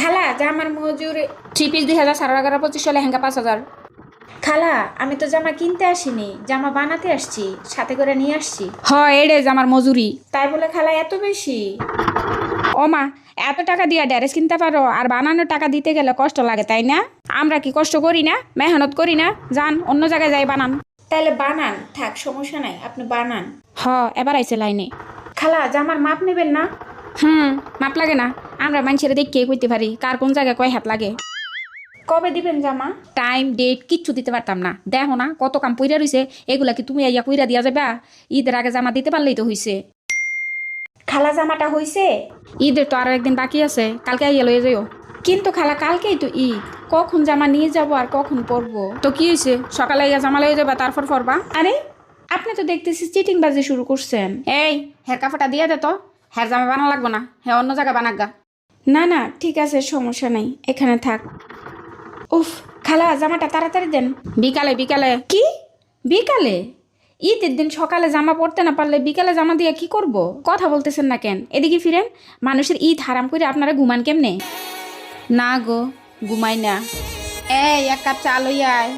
খালা জামার মজুরি 3 পিস 2000, 11,2500, লেহেঙ্গা 5000। খালা আমি তো জামা কিনতে আসিনি, জামা বানাতে আসছি, সাথে করে নিয়ে আসছি। এড়ে জামার মজুরি তাই বলে খালা এত বেশি? ও মা, এত টাকা দিয়ে ড্রেস কিনতে পারো আর বানানোর টাকা দিতে গেলে কষ্ট লাগে তাই না? আমরা কি কষ্ট করি না, মেহনত করি না? যান অন্য জায়গায় যাই বানান। তাহলে বানান, থাক সমস্যা নাই, আপনি বানান। এবার আইছে লাইনে। খালা জামার মাপ নেবেন না? মাপ লাগে না, আমরা মানুষের দেখে কইতে পারি কার কোন জায়গায় কয় হাত লাগে। কবে দিবেন জামা? টাইম ডেট কিচ্ছু দিতে পারতাম না, দেখো না কত কাম পইরা রইছে, এগুলা কি তুমি আইয়া কইরা দিয়া যাবা? ঈদের আগে জামা দিতে পারলেই তো হইছে। খালা জামাটা হইছে? ঈদের তো আরো একদিন বাকি আছে, কালকে আইয়া লইয়া যাইও। কিন্তু খালা কালকেই তো ঈদ, কখন জামা নিয়ে যাব আর কখন পরবো? তো কি হয়েছে, সকালে আইয়া জামা লইয়া যাবা তারপর পরবা? আরে আপনি তো দেখতেছি চিটিং বাজি শুরু করছেন। এই হের কাপড়টা দিয়ে দে তো, হের জামা বানা লাগবো না, হ্যাঁ অন্য জায়গায় বানাগা। না না ঠিক আছে, সমস্যা নাই, এখানে থাক। উফ খালা জামাটা তাড়াতাড়ি দেন। বিকালে বিকালে? কি বিকালে? ঈদের দিন সকালে জামা পরতে না পারলে বিকালে জামা দিয়ে কি করব? কথা বলতেছেন না কেন? এদিকে ফিরেন, মানুষের ঈদ হারাম করে আপনারা ঘুমান কেমনে? না গো, ঘুমাই না। এই এক কাপ চা লইয়া আয়।